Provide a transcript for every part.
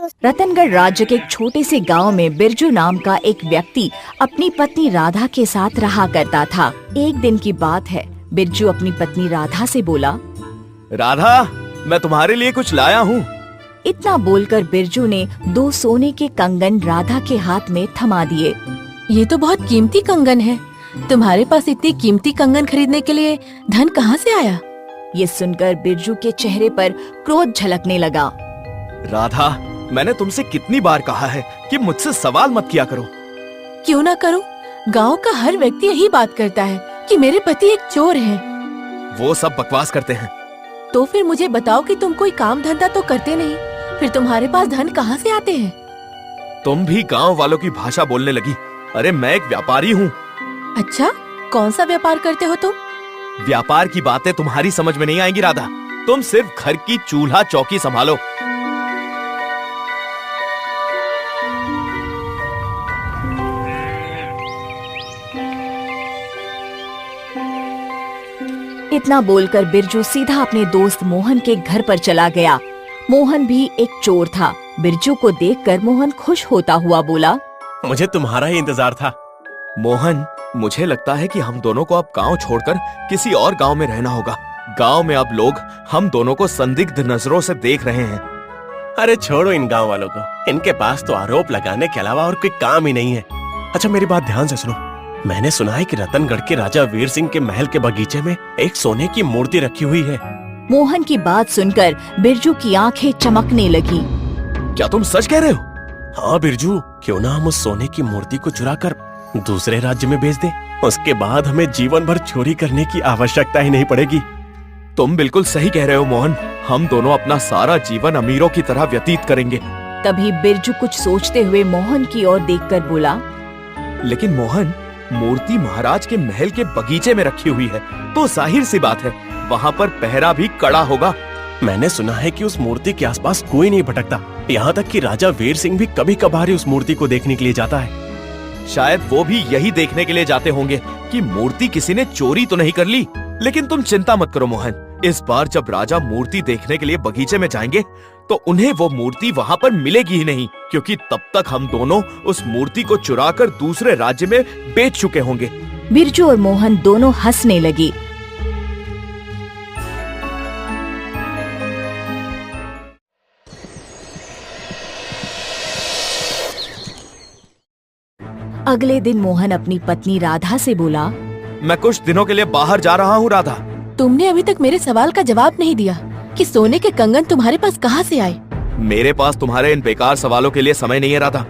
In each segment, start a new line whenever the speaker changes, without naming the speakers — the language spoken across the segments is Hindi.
रतनगढ़ राज्य के एक छोटे से गांव में बिरजू नाम का एक व्यक्ति अपनी पत्नी राधा के साथ रहा करता था। एक दिन की बात है, बिरजू अपनी पत्नी राधा से बोला,
राधा, मैं तुम्हारे लिए कुछ लाया हूँ।
इतना बोलकर बिरजू ने 2 सोने के कंगन राधा के हाथ में थमा दिए।
ये तो बहुत कीमती कंगन है। तुम्हारे पास इतनी कीमती कंगन खरीदने के लिए धन कहाँ से आया?
ये सुनकर बिरजू के चेहरे पर क्रोध झलकने लगा।
राधा, मैंने तुमसे कितनी बार कहा है कि मुझसे सवाल मत किया करो।
क्यों ना करूं? गांव का हर व्यक्ति यही बात करता है कि मेरे पति एक चोर हैं।
वो सब बकवास करते हैं।
तो फिर मुझे बताओ कि तुम कोई काम धंधा तो करते नहीं, फिर तुम्हारे पास धन कहाँ से आते हैं?
तुम भी गांव वालों की भाषा बोलने लगी। अरे मैं एक व्यापारी हूँ।
अच्छा, कौन सा व्यापार करते हो तुम?
व्यापार की बातें तुम्हारी समझ में नहीं आएंगी राधा। तुम सिर्फ घर की चूल्हा चौकी संभालो।
इतना बोलकर बिरजू सीधा अपने दोस्त मोहन के घर पर चला गया। मोहन भी एक चोर था। बिरजू को देखकर मोहन खुश होता हुआ बोला,
मुझे तुम्हारा ही इंतजार था।
मोहन, मुझे लगता है कि हम दोनों को अब गांव छोड़कर किसी और गांव में रहना होगा। गांव में अब लोग हम दोनों को संदिग्ध नजरों से देख रहे हैं।
अरे छोड़ो इन गांव वालों को, इनके पास तो आरोप लगाने के अलावा और कोई काम ही नहीं है। अच्छा, मेरी बात ध्यान से सुनो। मैंने सुना है कि रतनगढ़ के राजा वीर सिंह के महल के बगीचे में एक सोने की मूर्ति रखी हुई है।
मोहन की बात सुनकर बिरजू की आंखें चमकने लगी।
क्या तुम सच कह रहे हो?
हाँ बिरजू, क्यों ना हम उस सोने की मूर्ति को चुरा कर दूसरे राज्य में बेच दें। उसके बाद हमें जीवन भर चोरी करने की आवश्यकता ही नहीं पड़ेगी।
तुम बिल्कुल सही कह रहे हो मोहन। हम दोनों अपना सारा जीवन अमीरों की तरह व्यतीत करेंगे।
तभी बिरजू कुछ सोचते हुए मोहन की ओर देखकर बोला,
लेकिन मोहन, मूर्ति महाराज के महल के बगीचे में रखी हुई है, तो जाहिर सी बात है वहाँ पर पहरा भी कड़ा होगा।
मैंने सुना है कि उस मूर्ति के आसपास कोई नहीं भटकता। यहाँ तक कि राजा वीर सिंह भी कभी कभार ही उस मूर्ति को देखने के लिए जाता है।
शायद वो भी यही देखने के लिए जाते होंगे कि मूर्ति किसी ने चोरी तो नहीं कर ली। लेकिन तुम चिंता मत करो मोहन, इस बार जब राजा मूर्ति देखने के लिए बगीचे में जाएंगे तो उन्हें वो मूर्ति वहाँ पर मिलेगी ही नहीं, क्योंकि तब तक हम दोनों उस मूर्ति को चुराकर दूसरे राज्य में बेच चुके होंगे।
बिरजू और मोहन दोनों हंसने लगी। अगले दिन मोहन अपनी पत्नी राधा से बोला,
मैं कुछ दिनों के लिए बाहर जा रहा हूँ राधा।
तुमने अभी तक मेरे सवाल का जवाब नहीं दिया कि सोने के कंगन तुम्हारे पास कहाँ से आए?
मेरे पास तुम्हारे इन बेकार सवालों के लिए समय नहीं है राधा।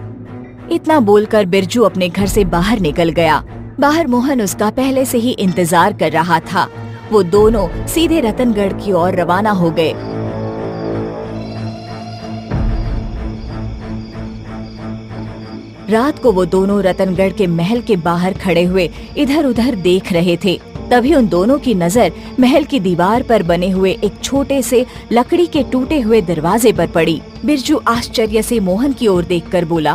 इतना बोलकर बिरजू अपने घर से बाहर निकल गया। बाहर मोहन उसका पहले से ही इंतजार कर रहा था। वो दोनों सीधे रतनगढ़ की ओर रवाना हो गए। रात को वो दोनों रतनगढ़ के महल के बाहर खड़े हुए इधर उधर देख रहे थे। तभी उन दोनों की नजर महल की दीवार पर बने हुए एक छोटे से लकड़ी के टूटे हुए दरवाजे पर पड़ी। बिरजू आश्चर्य से मोहन की ओर देखकर बोला,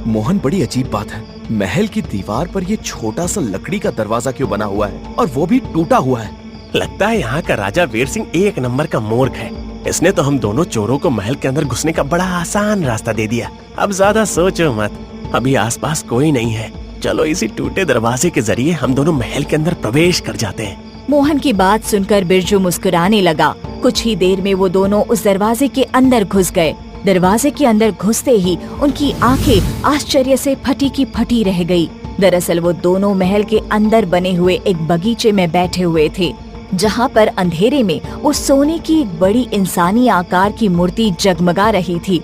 मोहन, बड़ी अजीब बात है। महल की दीवार पर ये छोटा सा लकड़ी का दरवाजा क्यों बना हुआ है, और वो भी टूटा हुआ है?
लगता है यहाँ का राजा वीर सिंह एक नंबर का मूर्ख है। इसने तो हम दोनों चोरों को महल के अंदर घुसने का बड़ा आसान रास्ता दे दिया। अब ज्यादा सोचो मत, अभी आसपास कोई नहीं है। चलो इसी टूटे दरवाजे के जरिए हम दोनों महल के अंदर प्रवेश कर जाते हैं।
मोहन की बात सुनकर बिरजू मुस्कुराने लगा। कुछ ही देर में वो दोनों उस दरवाजे के अंदर घुस गए। दरवाजे के अंदर घुसते ही उनकी आंखें आश्चर्य से फटी की फटी रह गई। दरअसल वो दोनों महल के अंदर बने हुए एक बगीचे में बैठे हुए थे, जहाँ पर अंधेरे में उस सोने की एक बड़ी इंसानी आकार की मूर्ति जगमगा रही थी।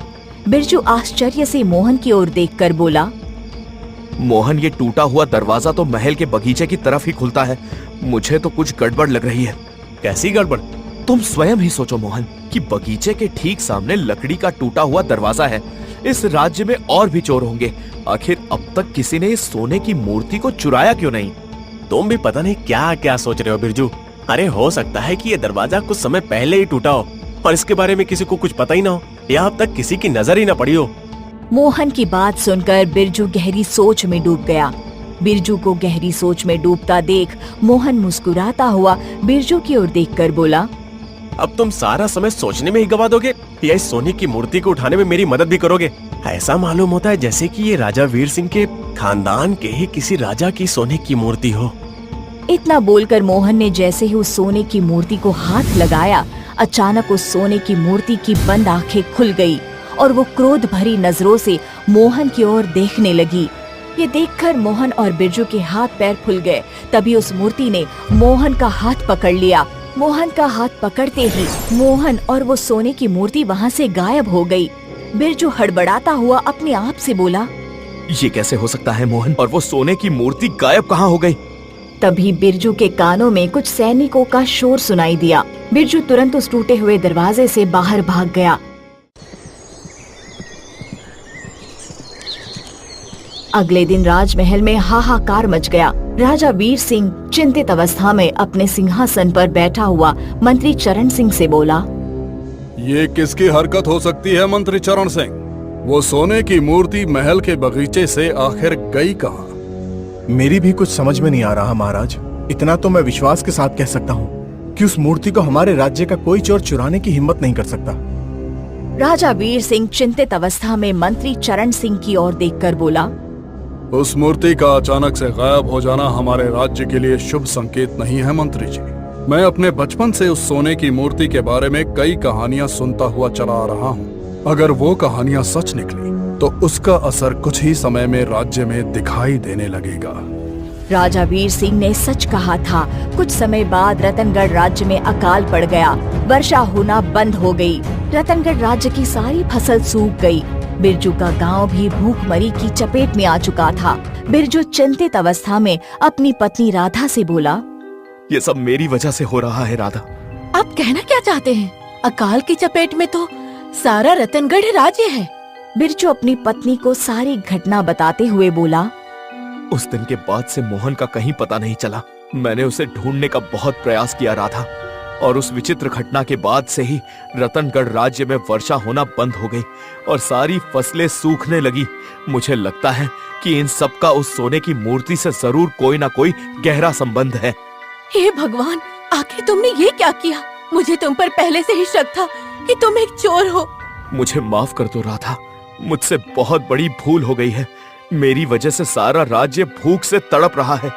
बिरजू आश्चर्य से मोहन की ओर देखकर बोला,
मोहन, ये टूटा हुआ दरवाजा तो महल के बगीचे की तरफ ही खुलता है। मुझे तो कुछ गड़बड़ लग रही है।
कैसी गड़बड़?
तुम स्वयं ही सोचो मोहन कि बगीचे के ठीक सामने लकड़ी का टूटा हुआ दरवाजा है। इस राज्य में और भी चोर होंगे। आखिर अब तक किसी ने इस सोने की मूर्ति को चुराया क्यों नहीं?
तुम भी पता नहीं क्या क्या सोच रहे हो बिरजू। अरे हो सकता है कि ये दरवाजा कुछ समय पहले ही टूटा हो और इसके बारे में किसी को कुछ पता ही ना हो, या अब तक किसी की नजर ही ना पड़ी हो।
मोहन की बात सुनकर बिरजू गहरी सोच में डूब गया। बिरजू को गहरी सोच में डूबता देख मोहन मुस्कुराता हुआ बिरजू की ओर देखकर बोला,
अब तुम सारा समय सोचने में ही गवा दोगे या इस सोने की मूर्ति को उठाने में मेरी मदद भी करोगे? ऐसा मालूम होता है जैसे कि ये राजा वीर सिंह के खानदान के ही किसी राजा की सोने की मूर्ति हो।
इतना बोलकर मोहन ने जैसे ही उस सोने की मूर्ति को हाथ लगाया, अचानक उस सोने की मूर्ति की बंद आंखें खुल गई और वो क्रोध भरी नजरों से मोहन की ओर देखने लगी। ये देखकर मोहन और बिरजू के हाथ पैर फूल गए। तभी उस मूर्ति ने मोहन का हाथ पकड़ लिया। मोहन का हाथ पकड़ते ही मोहन और वो सोने की मूर्ति वहाँ से गायब हो गई। बिरजू हड़बड़ाता हुआ अपने आप से बोला,
ये कैसे हो सकता है मोहन, और वो सोने की मूर्ति गायब कहाँ हो गई?
तभी बिरजू के कानों में कुछ सैनिकों का शोर सुनाई दिया। बिरजू तुरंत उस टूटे हुए दरवाजे से बाहर भाग गया। अगले दिन राजमहल में हाहाकार मच गया। राजा वीर सिंह चिंतित अवस्था में अपने सिंहासन पर बैठा हुआ मंत्री चरण सिंह से बोला,
ये किसकी हरकत हो सकती है मंत्री चरण सिंह? वो सोने की मूर्ति महल के बगीचे से आखिर गई कहाँ?
मेरी भी कुछ समझ में नहीं आ रहा महाराज। इतना तो मैं विश्वास के साथ कह सकता हूँ कि उस मूर्ति को हमारे राज्य का कोई चोर चुराने की हिम्मत नहीं कर सकता।
राजा वीर सिंह चिंतित अवस्था में मंत्री चरण सिंह की ओर देखकर बोला,
उस मूर्ति का अचानक से गायब हो जाना हमारे राज्य के लिए शुभ संकेत नहीं है मंत्री जी। मैं अपने बचपन से उस सोने की मूर्ति के बारे में कई कहानियां सुनता हुआ चला आ रहा हूँ। अगर वो कहानियां सच निकली तो उसका असर कुछ ही समय में राज्य में दिखाई देने लगेगा।
राजा वीर सिंह ने सच कहा था। कुछ समय बाद रतनगढ़ राज्य में अकाल पड़ गया। वर्षा होना बंद हो गई। रतनगढ़ राज्य की सारी फसल सूख गई। बिरजू का गांव भी भूखमरी की चपेट में आ चुका था। बिरजू चिंतित अवस्था में अपनी पत्नी राधा से बोला,
ये सब मेरी वजह से हो रहा है राधा।
आप कहना क्या चाहते हैं? अकाल की चपेट में तो सारा रतनगढ़ राज्य है।
बिरजू अपनी पत्नी को सारी घटना बताते हुए बोला,
उस दिन के बाद से मोहन का कहीं पता नहीं चला। मैंने उसे ढूंढने का बहुत प्रयास किया राधा, और उस विचित्र घटना के बाद से ही रतनगढ़ राज्य में वर्षा होना बंद हो गई और सारी फसलें सूखने लगी। मुझे लगता है कि इन सब का उस सोने की मूर्ति से जरूर कोई ना कोई गहरा संबंध है।
हे भगवान, आखिर तुमने ये क्या किया? मुझे तुम पर पहले से ही शक था कि तुम एक चोर हो।
मुझे माफ कर दो राधा, मुझसे बहुत बड़ी भूल हो गई है। मेरी वजह से सारा राज्य भूख से तड़प रहा है।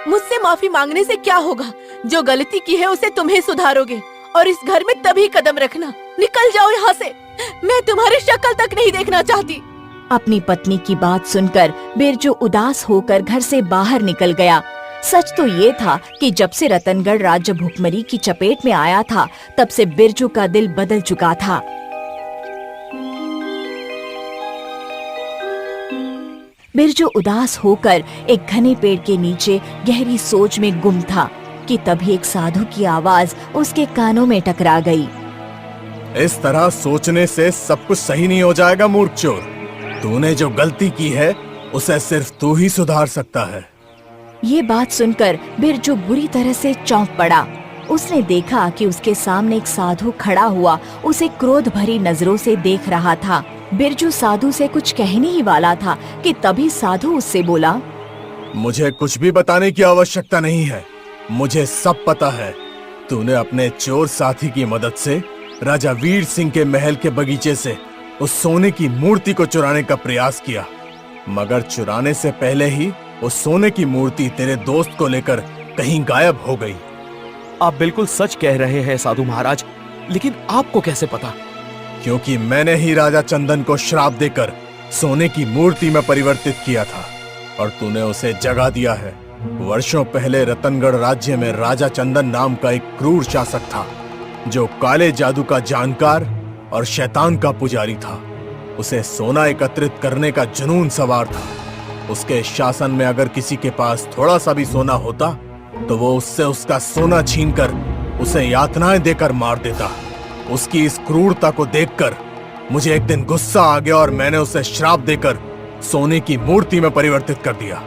मुझसे माफी मांगने से क्या होगा? जो गलती की है उसे तुम ही सुधारोगे, और इस घर में तभी कदम रखना। निकल जाओ यहाँ से, मैं तुम्हारी शक्ल तक नहीं देखना चाहती।
अपनी पत्नी की बात सुनकर बिरजू उदास होकर घर से बाहर निकल गया। सच तो ये था कि जब से रतनगढ़ राज्य भूखमरी की चपेट में आया था, तब से बिरजू का दिल बदल चुका था। बिरजू उदास होकर एक घने पेड़ के नीचे गहरी सोच में गुम था कि तभी एक साधु की आवाज उसके कानों में टकरा गई।
इस तरह सोचने से सब कुछ सही नहीं हो जाएगा मूर्ख चोर। तूने जो गलती की है उसे सिर्फ तू ही सुधार सकता है।
ये बात सुनकर बिरजू बुरी तरह से चौंक पड़ा। उसने देखा कि उसके सामने एक साधु खड़ा हुआ उसे क्रोध भरी नजरों से देख रहा था। बिरजू साधु से कुछ कहने ही वाला था कि तभी साधु उससे बोला,
मुझे कुछ भी बताने की आवश्यकता नहीं है। मुझे सब पता है। तूने अपने चोर साथी की मदद से राजा वीर सिंह के महल के बगीचे से उस सोने की मूर्ति को चुराने का प्रयास किया, मगर चुराने से पहले ही उस सोने की मूर्ति तेरे दोस्त को लेकर कहीं गायब हो गई।
आप बिल्कुल सच कह रहे हैं साधु महाराज, लेकिन आपको कैसे पता?
क्योंकि मैंने ही राजा चंदन को श्राप देकर सोने की मूर्ति में परिवर्तित किया था और तूने उसे जगा दिया है। वर्षों पहले रतनगढ़ राज्य में राजा चंदन नाम का एक क्रूर शासक था जो काले जादू का जानकार और शैतान का पुजारी था। उसे सोना एकत्रित करने का जुनून सवार था। उसके शासन में अगर किसी के पास थोड़ा सा भी सोना होता तो वो उससे उसका सोना छीनकर उसे यातनाएं देकर मार देता। उसकी इस क्रूरता को देखकर मुझे एक दिन गुस्सा आ गया और मैंने उसे श्राप देकर सोने की मूर्ति में परिवर्तित कर दिया।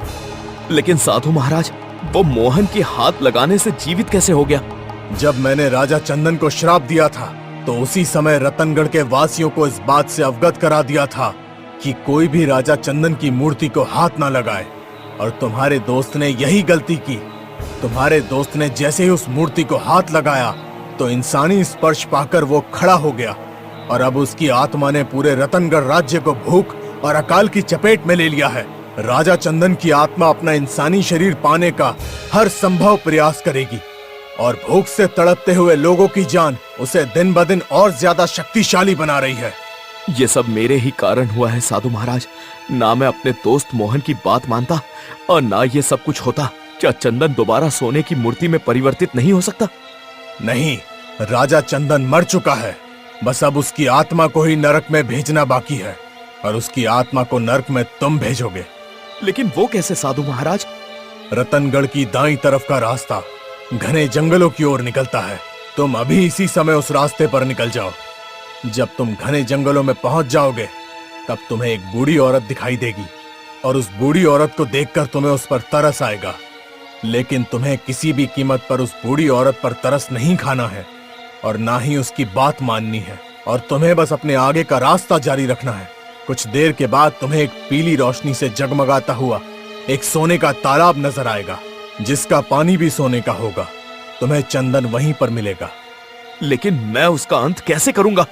लेकिन साधु महाराज, वो मोहन के हाथ लगाने से जीवित कैसे हो गया?
जब मैंने राजा चंदन को श्राप दिया था तो उसी समय रतनगढ़ के वासियों को इस बात से अवगत करा दिया था कि कोई भी राजा चंदन की मूर्ति को हाथ ना लगाए, और तुम्हारे दोस्त ने यही गलती की। तुम्हारे दोस्त ने जैसे ही उस मूर्ति को हाथ लगाया, तो इंसानी स्पर्श पाकर वो खड़ा हो गया और अब उसकी आत्मा ने पूरे रतनगढ़ राज्य को भूख और अकाल की चपेट में ले लिया है। राजा चंदन की आत्मा अपना इंसानी शरीर पाने का हर संभव प्रयास करेगी और भूख से तड़पते हुए लोगों की जान उसे दिन ब दिन और ज्यादा शक्तिशाली बना रही है।
ये सब मेरे ही कारण हुआ है साधु महाराज। ना मैं अपने दोस्त मोहन की बात मानता और ना ये सब कुछ होता। क्या चंदन दोबारा सोने की मूर्ति में परिवर्तित नहीं हो सकता?
नहीं, राजा चंदन मर चुका है। बस अब उसकी आत्मा को ही नरक में भेजना बाकी है और उसकी आत्मा को नरक में तुम भेजोगे।
लेकिन वो कैसे साधु महाराज?
रतनगढ़ की दाईं तरफ का रास्ता घने जंगलों की ओर निकलता है। तुम अभी इसी समय उस रास्ते पर निकल जाओ। जब तुम घने जंगलों में पहुंच जाओगे तब तुम्हें एक बूढ़ी औरत दिखाई देगी और उस बूढ़ी औरत को देखकर तुम्हें उस पर तरस आएगा। लेकिन तुम्हें किसी भी कीमत पर उस बूढ़ी औरत पर तरस नहीं खाना है और ना ही उसकी बात माननी है और तुम्हें बस अपने आगे का रास्ता जारी रखना है। कुछ देर के बाद तुम्हें एक पीली रोशनी से जगमगाता हुआ एक सोने का तालाब नजर आएगा जिसका पानी भी सोने का होगा। तुम्हें चंदन वहीं पर मिलेगा।
लेकिन मैं उसका अंत कैसे करूंगा?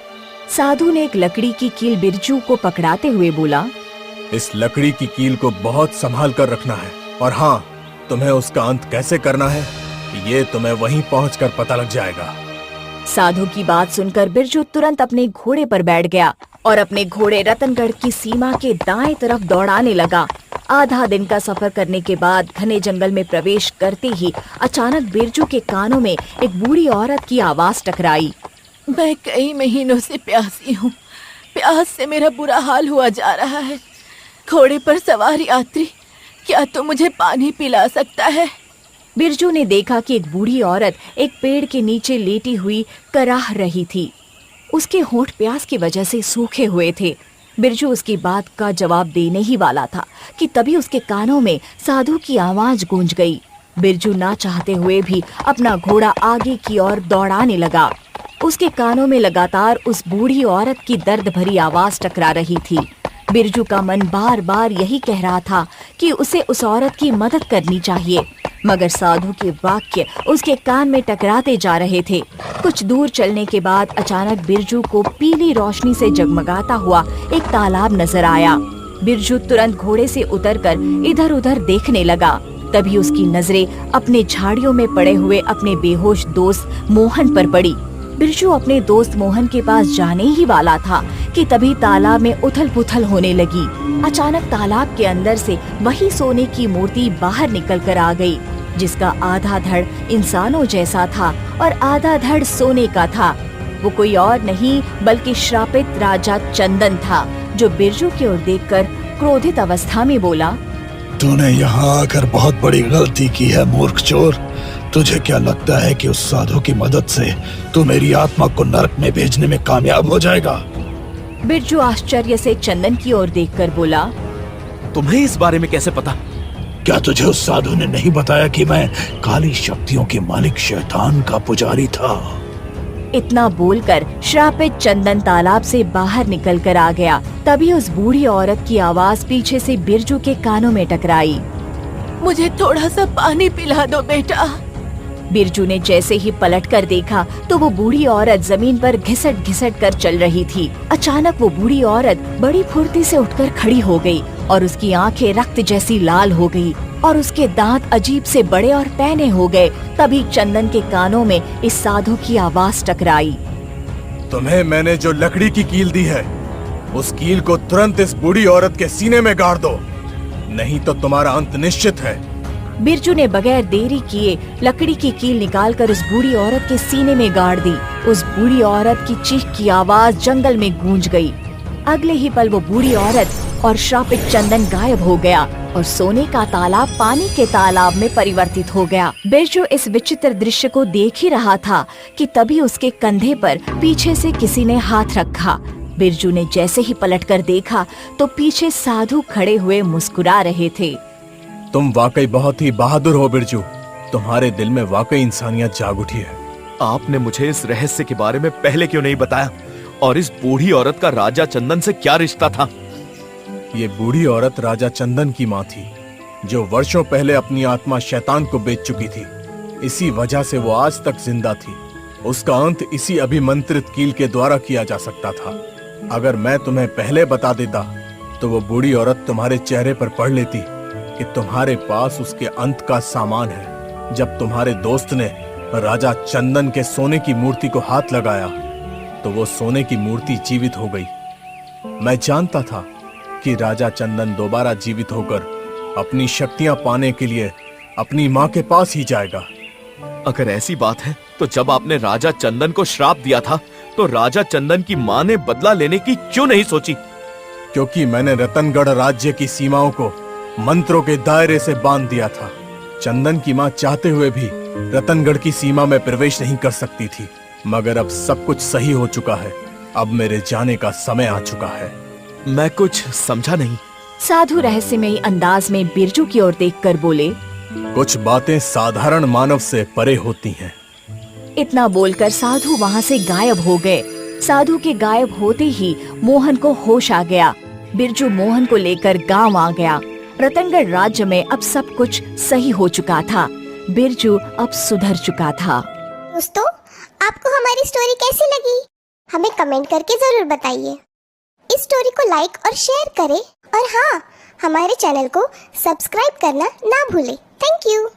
साधु ने एक लकड़ी की कील बिरजू को पकड़ाते हुए बोला,
इस लकड़ी की कील को बहुत संभाल कर रखना है और हाँ, तुम्हें उसका अंत कैसे करना है ये तुम्हें वहीं पहुंचकर पता लग जाएगा।
साधु की बात सुनकर बिरजू तुरंत अपने घोड़े पर बैठ गया और अपने घोड़े रतनगढ़ की सीमा के दाएं तरफ दौड़ाने लगा। आधा दिन का सफर करने के बाद घने जंगल में प्रवेश करते ही अचानक बिरजू के कानों में एक बूढ़ी औरत की आवाज टकराई।
मैं कई महीनों से प्यासी हूँ। प्यास से मेरा बुरा हाल हुआ जा रहा है। घोड़े पर सवार यात्री, क्या तू मुझे पानी पिला सकता है?
बिरजू ने देखा कि एक बूढ़ी औरत एक पेड़ के नीचे लेटी हुई कराह रही थी। उसके होंठ प्यास की वजह से सूखे हुए थे। बिरजू उसकी बात का जवाब देने ही वाला था कि तभी उसके कानों में साधु की आवाज गूंज गई। बिरजू ना चाहते हुए भी अपना घोड़ा आगे की ओर दौड़ाने लगा। उसके कानों में लगातार उस बूढ़ी औरत की दर्द भरी आवाज टकरा रही थी। बिरजू का मन बार बार यही कह रहा था कि उसे उस औरत की मदद करनी चाहिए, मगर साधु के वाक्य उसके कान में टकराते जा रहे थे। कुछ दूर चलने के बाद अचानक बिरजू को पीली रोशनी से जगमगाता हुआ एक तालाब नजर आया। बिरजू तुरंत घोड़े से उतरकर इधर उधर देखने लगा। तभी उसकी नजरें अपने झाड़ियों में पड़े हुए अपने बेहोश दोस्त मोहन पर पड़ी। बिरजू अपने दोस्त मोहन के पास जाने ही वाला था कि तभी तालाब में उथल पुथल होने लगी। अचानक तालाब के अंदर से वही सोने की मूर्ति बाहर निकल कर आ गई, जिसका आधा धड़ इंसानों जैसा था और आधा धड़ सोने का था। वो कोई और नहीं बल्कि श्रापित राजा चंदन था, जो बिरजू की ओर देखकर क्रोधित अवस्था में बोला,
तूने यहाँ आकर बहुत बड़ी गलती की है मूर्ख चोर। तुझे क्या लगता है कि उस साधु की मदद से तू मेरी आत्मा को नरक में भेजने में कामयाब हो जाएगा?
बिरजू आश्चर्य से चंदन की ओर देखकर बोला,
तुम्हें इस बारे में कैसे पता?
क्या तुझे उस साधु ने नहीं बताया कि मैं काली शक्तियों के मालिक शैतान का पुजारी था?
इतना बोलकर श्रापित चंदन तालाब से बाहर निकल कर आ गया। तभी उस बूढ़ी औरत की आवाज पीछे से बिरजू के कानों में टकराई,
मुझे थोड़ा सा पानी पिला दो बेटा।
बिरजू ने जैसे ही पलट कर देखा तो वो बूढ़ी औरत जमीन पर घिसट घिसट कर चल रही थी। अचानक वो बूढ़ी औरत बड़ी फुर्ती से उठकर खड़ी हो गई और उसकी आंखें रक्त जैसी लाल हो गई और उसके दांत अजीब से बड़े और पैने हो गए। तभी चंदन के कानों में इस साधु की आवाज टकराई,
तुम्हें मैंने जो लकड़ी की कील दी है उस कील को तुरंत इस बूढ़ी औरत के सीने में गाड़ दो, नहीं तो तुम्हारा अंत निश्चित है।
बिरजू ने बगैर देरी किए लकड़ी की कील निकालकर उस बूढ़ी औरत के सीने में गाड़ दी। उस बूढ़ी औरत की चीख की आवाज जंगल में गूंज गई। अगले ही पल वो बूढ़ी औरत और श्रापित चंदन गायब हो गया और सोने का तालाब पानी के तालाब में परिवर्तित हो गया। बिरजू इस विचित्र दृश्य को देख ही रहा था कि तभी उसके कंधे पर पीछे से किसी ने हाथ रखा। बिरजू ने जैसे ही पलटकर देखा तो पीछे साधु खड़े हुए मुस्कुरा रहे थे।
तुम वाकई बहुत ही बहादुर हो बिरजू, तुम्हारे दिल में वाकई इंसानियत जाग उठी है।
आपने मुझे इस रहस्य के बारे में पहले क्यों नहीं बताया? और इस बूढ़ी औरत का राजा चंदन से क्या रिश्ता था?
ये बूढ़ी औरत राजा चंदन की माँ थी, जो वर्षों पहले अपनी आत्मा शैतान को बेच चुकी थी। इसी वजह से वो आज तक जिंदा थी। उसका अंत इसी अभिमंत्रित कील के द्वारा किया जा सकता था। अगर मैं तुम्हें पहले बता देता तो वो बूढ़ी औरत तुम्हारे चेहरे पर पढ़ लेती कि तुम्हारे पास उसके अंत का सामान है। जब तुम्हारे दोस्त ने राजा चंदन के सोने की मूर्ति को हाथ लगाया तो वो सोने की मूर्ति जीवित हो गई। मैं जानता था कि राजा चंदन दोबारा जीवित होकर अपनी शक्तियां पाने के लिए अपनी मां के पास ही जाएगा।
अगर ऐसी बात है तो जब आपने राजा चंदन को श्राप दिया था तो राजा चंदन की मां ने बदला लेने की क्यों नहीं सोची?
क्योंकि मैंने रतनगढ़ राज्य की सीमाओं को मंत्रों के दायरे से बांध दिया था। चंदन की मां चाहते हुए भी रतनगढ़ की सीमा में प्रवेश नहीं कर सकती थी। मगर अब सब कुछ सही हो चुका है। अब मेरे जाने का समय आ चुका है।
मैं कुछ समझा नहीं।
साधु रहस्यमयी अंदाज में बिरजू की ओर देखकर बोले,
कुछ बातें साधारण मानव से परे होती हैं।
इतना बोलकर साधु वहाँ से गायब हो गए। साधु के गायब होते ही मोहन को होश आ गया। बिरजू मोहन को लेकर गांव आ गया। रतनगढ़ राज्य में अब सब कुछ सही हो चुका था। बिरजू अब सुधर चुका था।
दोस्तों, आपको हमारी स्टोरी कैसी लगी? हमें कमेंट करके जरूर बताइए। इस स्टोरी को लाइक और शेयर करें और हाँ, हमारे चैनल को सब्सक्राइब करना ना भूलें। Thank you.